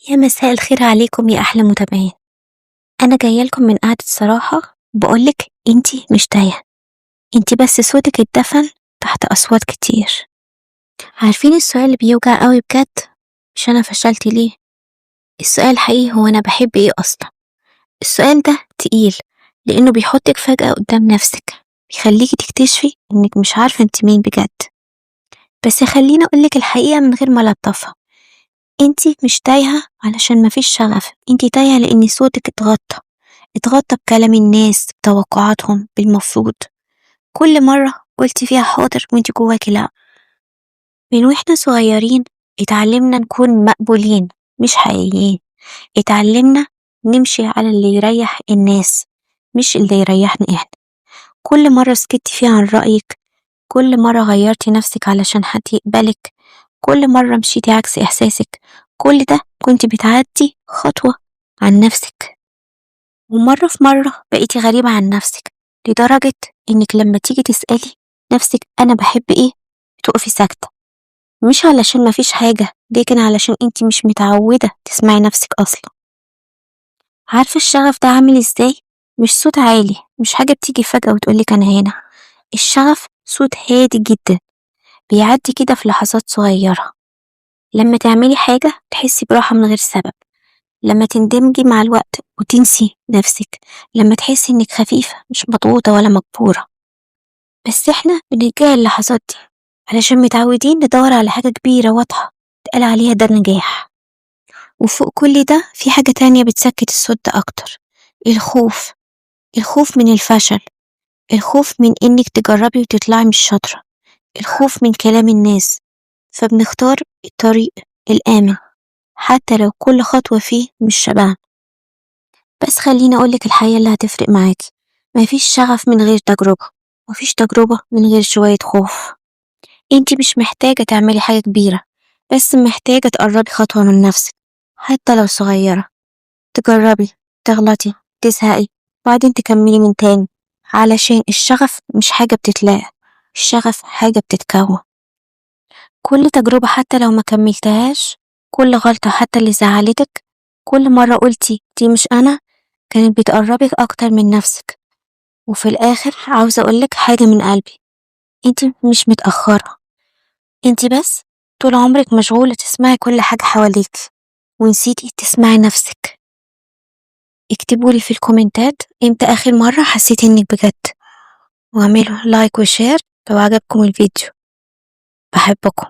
يا مساء الخير عليكم يا أحلى متابعين. أنا جاية لكم من قعدة صراحة بقولك انتي مش تايهة، انتي بس صوتك اتدفن تحت أصوات كتير. عارفين السؤال اللي بيوجع قوي بجد؟ مش أنا فشلت ليه؟ السؤال الحقيقي هو أنا بحب ايه أصلا؟ السؤال ده تقيل لأنه بيحطك فجأة قدام نفسك، بيخليكي تكتشفي إنك مش عارفة انتي مين بجد. بس خليني أقولك الحقيقة من غير ما ألطفها، انتي مش تايهة علشان مفيش شغف، انتي تايهة لأن صوتك اتغطى بكلام الناس، بتوقعاتهم، بالمفروض. كل مرة قلتي فيها حاضر وانتي جواكي لأ. من واحنا صغيرين اتعلمنا نكون مقبولين مش حقيقيين، اتعلمنا نمشي على اللي يريح الناس مش اللي يريحنا احنا. كل مرة سكتي فيها عن رأيك، كل مرة غيرتي نفسك علشان حد يقبلك، كل مرة مشيتي عكس إحساسك، كل ده كنت بتعدي خطوة عن نفسك. ومرة في مرة بقيتي غريبة عن نفسك لدرجة إنك لما تيجي تسألي نفسك أنا بحب إيه تقفي ساكتة، مش علشان مفيش حاجة لكن علشان انتي مش متعودة تسمعي نفسك أصلا. عارفة الشغف ده عامل إزاي؟ مش صوت عالي، مش حاجة بتيجي فجأة وتقولك أنا هنا. الشغف صوت هادي جدا بيعدي كده في لحظات صغيرة، لما تعملي حاجة تحسي براحة من غير سبب، لما تندمجي مع الوقت وتنسي نفسك، لما تحسي انك خفيفة مش مضغوطة ولا مجبورة. بس احنا بنتجاهل اللحظات دي علشان متعودين ندور على حاجة كبيرة واضحة تقال عليها ده نجاح. وفوق كل ده في حاجة تانية بتسكت الصوت ده أكتر، الخوف. الخوف من الفشل، الخوف من إنك تجربي وتطلعي مش شاطرة، الخوف من كلام الناس. فبنختار الطريق الآمن حتى لو كل خطوة فيه مش شبهنا. بس خليني أقولك الحقيقة اللي هتفرق معاكي، مفيش شغف من غير تجربة، مفيش تجربة من غير شوية خوف. انتي مش محتاجة تعملي حاجة كبيرة، بس محتاجة تقربي خطوة من نفسك حتى لو صغيرة، تجربي، تغلطي، تزهقي، بعدين تكملي من تاني. علشان الشغف مش حاجة بتتلاقى، الشغف حاجة بتتكون. كل تجربة حتى لو ما كملتهاش، كل غلطة حتى اللي زعلتك، كل مرة قلتي دي مش أنا، كانت بتقربك أكتر من نفسك. وفي الآخر عاوزة أقولك حاجة من قلبي، انتي مش متأخرة، انتي بس طول عمرك مشغولة تسمعي كل حاجة حواليك ونسيتي تسمعي نفسك. اكتبولي في الكومنتات امتى آخر مرة حسيتي انك بجد، واعملوا لايك وشير لو عجبكم الفيديو. بحبكم.